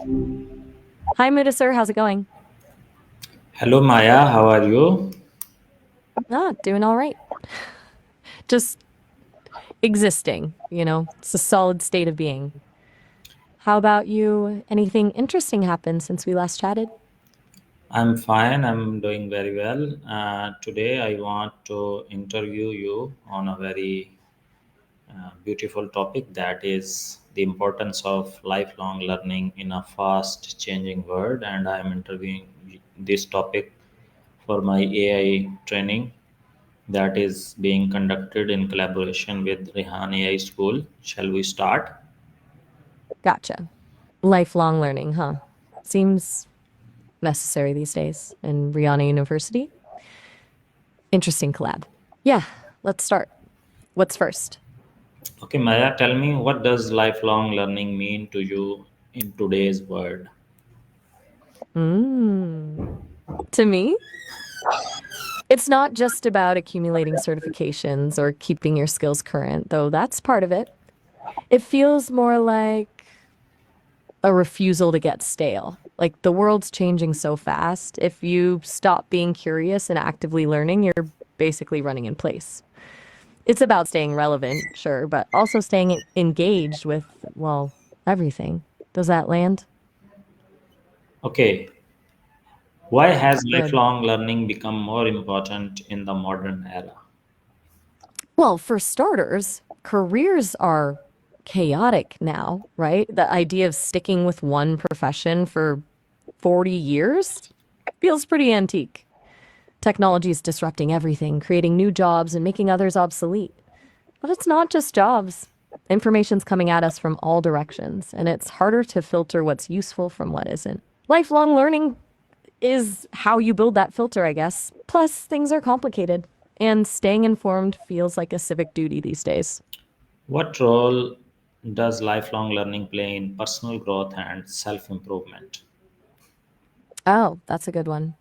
Hi, Mudasir. How's it going? Hello Maya, how are you? Doing all right. Just existing, it's a solid state of being. How about you? Anything interesting happened since we last chatted? I'm fine, I'm doing very well. Today I want to interview you on a very beautiful topic, that is the importance of lifelong learning in a fast changing world. And I am interviewing this topic for my AI training that is being conducted in collaboration with Rehan AI School. Shall we start? Gotcha. Lifelong learning, huh? Seems necessary these days in Rihanna University. Interesting collab. Yeah, let's start. What's first? Okay, Maya, tell me, what does lifelong learning mean to you in today's world? Mm. To me, it's not just about accumulating certifications or keeping your skills current, though that's part of it. It feels more like a refusal to get stale. Like the world's changing so fast. If you stop being curious and actively learning, you're basically running in place. It's about staying relevant, sure, but also staying engaged with, well, everything. Does that land? Okay, why has Good. lifelong learning become more important in the modern era? Well, for starters, careers are chaotic now, right? The idea of sticking with one profession for 40 years feels pretty antique. Technology is disrupting everything, creating new jobs and making others obsolete. But it's not just jobs. Information's coming at us from all directions, and it's harder to filter what's useful from what isn't. Lifelong learning is how you build that filter, I guess. Plus, things are complicated, and staying informed feels like a civic duty these days. What role does lifelong learning play in personal growth and self improvement? Oh, that's a good one.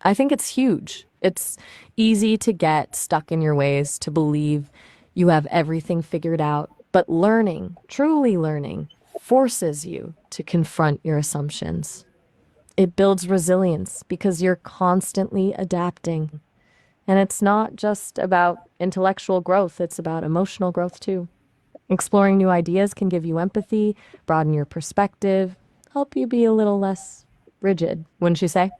I think it's huge. It's easy to get stuck in your ways, to believe you have everything figured out. But learning, truly learning, forces you to confront your assumptions. It builds resilience because you're constantly adapting. And it's not just about intellectual growth, it's about emotional growth too. Exploring new ideas can give you empathy, broaden your perspective, help you be a little less rigid, wouldn't you say?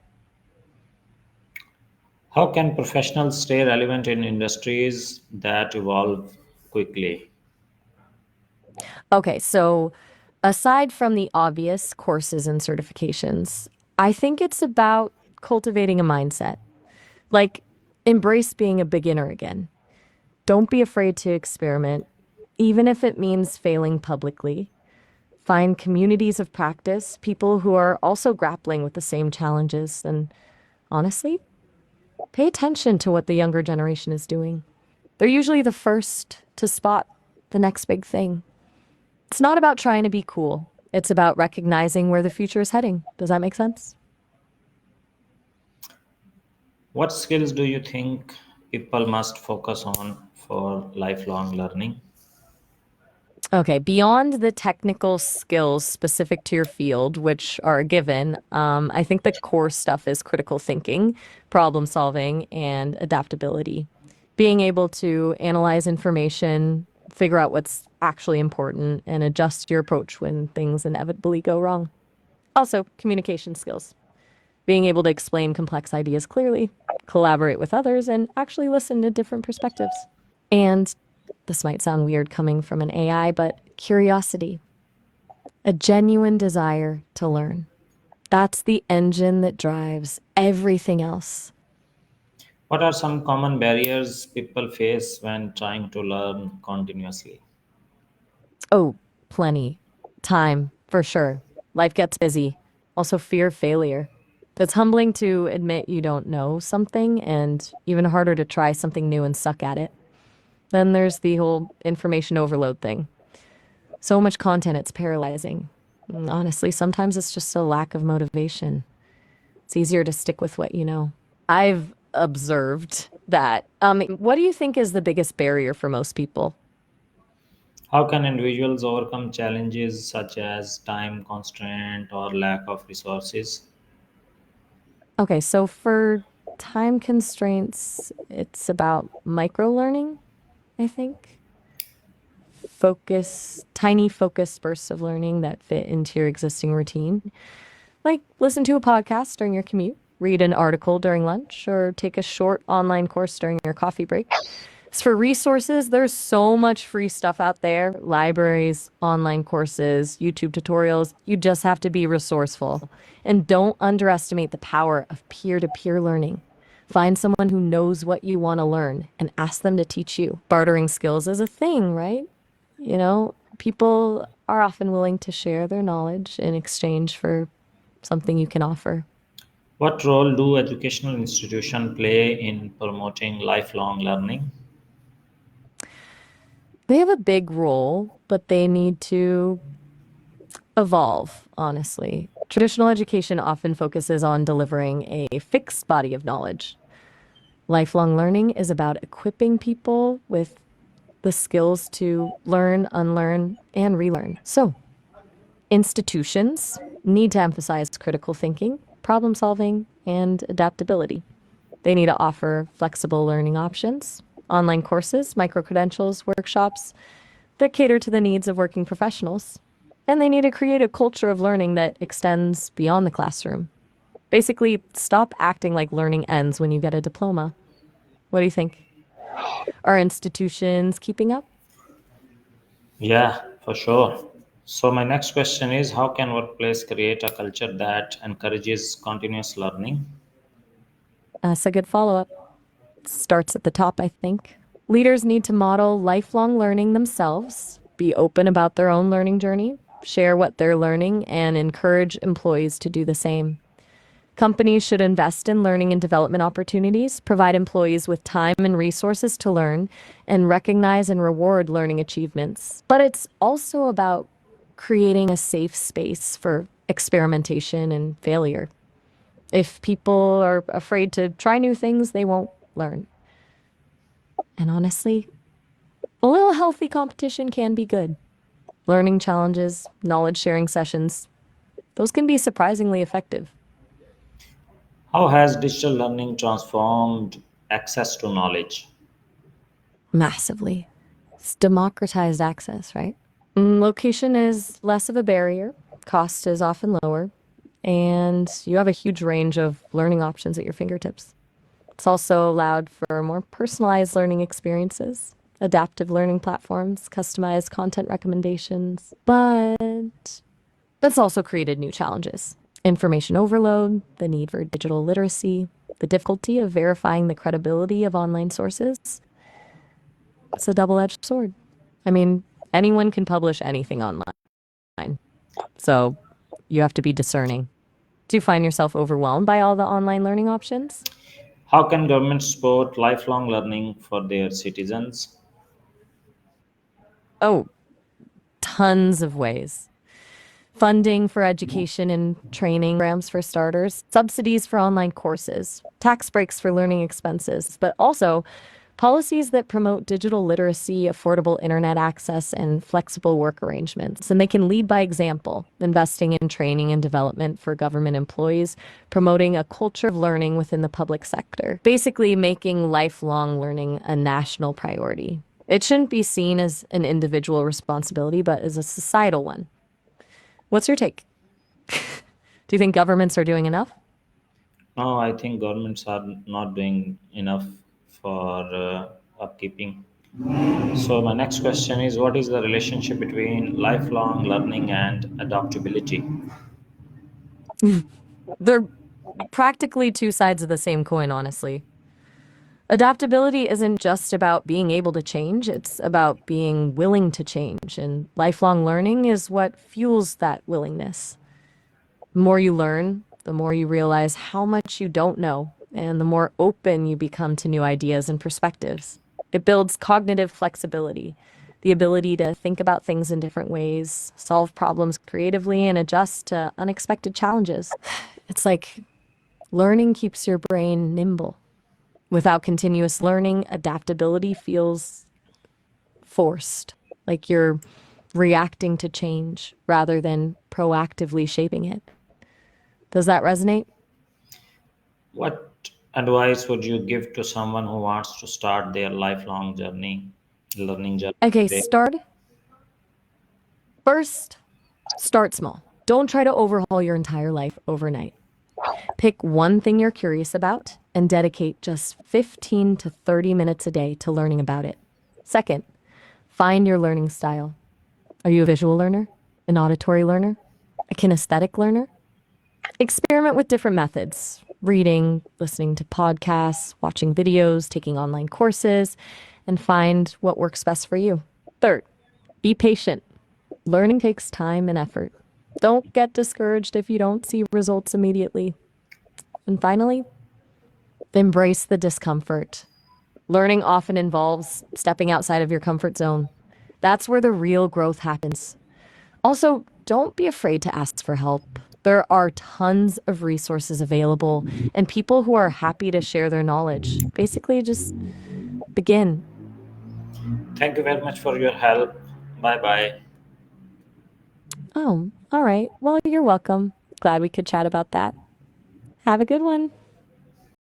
How can professionals stay relevant in industries that evolve quickly? Okay, so aside from the obvious courses and certifications, I think it's about cultivating a mindset. Like, embrace being a beginner again. Don't be afraid to experiment, even if it means failing publicly. Find communities of practice, people who are also grappling with the same challenges, and honestly, pay attention to what the younger generation is doing. They're usually the first to spot the next big thing. It's not about trying to be cool. It's about recognizing where the future is heading. Does that make sense? What skills do you think people must focus on for lifelong learning? Okay, beyond the technical skills specific to your field, which are a given, I think the core stuff is critical thinking, problem solving, and adaptability. Being able to analyze information, figure out what's actually important, and adjust your approach when things inevitably go wrong. Also, communication skills. Being able to explain complex ideas clearly, collaborate with others, and actually listen to different perspectives. And this might sound weird coming from an AI, but curiosity, a genuine desire to learn. That's the engine that drives everything else. What are some common barriers people face when trying to learn continuously? Oh, plenty. Time, for sure. Life gets busy. Also, fear of failure. It's humbling to admit you don't know something, and even harder to try something new and suck at it. Then there's the whole information overload thing. So much content, it's paralyzing. Honestly, sometimes it's just a lack of motivation. It's easier to stick with what you know. I've observed that. What do you think is the biggest barrier for most people? How can individuals overcome challenges such as time constraint or lack of resources? Okay, so for time constraints, it's about micro learning, I think. Tiny focused bursts of learning that fit into your existing routine. Like listen to a podcast during your commute, read an article during lunch, or take a short online course during your coffee break. As for resources, there's so much free stuff out there, libraries, online courses, YouTube tutorials. You just have to be resourceful. And don't underestimate the power of peer to peer learning. Find someone who knows what you want to learn and ask them to teach you. Bartering skills is a thing, right? People are often willing to share their knowledge in exchange for something you can offer. What role do educational institutions play in promoting lifelong learning? They have a big role, but they need to evolve, honestly. Traditional education often focuses on delivering a fixed body of knowledge. Lifelong learning is about equipping people with the skills to learn, unlearn, and relearn. So, institutions need to emphasize critical thinking, problem solving, and adaptability. They need to offer flexible learning options, online courses, micro credentials, workshops that cater to the needs of working professionals. And they need to create a culture of learning that extends beyond the classroom. Basically, stop acting like learning ends when you get a diploma. What do you think? Are institutions keeping up? Yeah, for sure. So my next question is, how can workplace create a culture that encourages continuous learning? That's a good follow up. Starts at the top, I think. Leaders need to model lifelong learning themselves, be open about their own learning journey, share what they're learning, and encourage employees to do the same. Companies should invest in learning and development opportunities, provide employees with time and resources to learn, and recognize and reward learning achievements. But it's also about creating a safe space for experimentation and failure. If people are afraid to try new things, they won't learn. And honestly, a little healthy competition can be good. Learning challenges, knowledge sharing sessions, those can be surprisingly effective. How has digital learning transformed access to knowledge? Massively. It's democratized access, right? Location is less of a barrier, cost is often lower, and you have a huge range of learning options at your fingertips. It's also allowed for more personalized learning experiences, adaptive learning platforms, customized content recommendations, but that's also created new challenges. Information overload, the need for digital literacy, the difficulty of verifying the credibility of online sources. It's a double edged sword. I mean, anyone can publish anything online, so you have to be discerning. Do you find yourself overwhelmed by all the online learning options? How can governments support lifelong learning for their citizens? Oh, tons of ways. Funding for education and training programs for starters, subsidies for online courses, tax breaks for learning expenses, but also policies that promote digital literacy, affordable internet access, and flexible work arrangements. And they can lead by example, investing in training and development for government employees, promoting a culture of learning within the public sector, basically making lifelong learning a national priority. It shouldn't be seen as an individual responsibility, but as a societal one. What's your take? Do you think governments are doing enough? No, I think governments are not doing enough for upkeeping. So my next question is, what is the relationship between lifelong learning and adaptability? They're practically two sides of the same coin, honestly. Adaptability isn't just about being able to change, it's about being willing to change. And lifelong learning is what fuels that willingness. The more you learn, the more you realize how much you don't know, and the more open you become to new ideas and perspectives. It builds cognitive flexibility, the ability to think about things in different ways, solve problems creatively, and adjust to unexpected challenges. It's like learning keeps your brain nimble. Without continuous learning, adaptability feels forced. like you're reacting to change rather than proactively shaping it. Does that resonate? What advice would you give to someone who wants to start their lifelong journey, learning journey Okay, today? first, start small. Don't try to overhaul your entire life overnight. Pick one thing you're curious about and dedicate just 15 to 30 minutes a day to learning about it. Second, find your learning style. Are you a visual learner? An auditory learner? A kinesthetic learner? Experiment with different methods: reading, listening to podcasts, watching videos, taking online courses, and find what works best for you. Third, be patient. Learning takes time and effort. Don't get discouraged if you don't see results immediately. And finally, embrace the discomfort. Learning often involves stepping outside of your comfort zone. That's where the real growth happens. Also, don't be afraid to ask for help. There are tons of resources available and people who are happy to share their knowledge. Basically, just begin. Thank you very much for your help. Bye bye. Oh, all right. Well, you're welcome. Glad we could chat about that. Have a good one.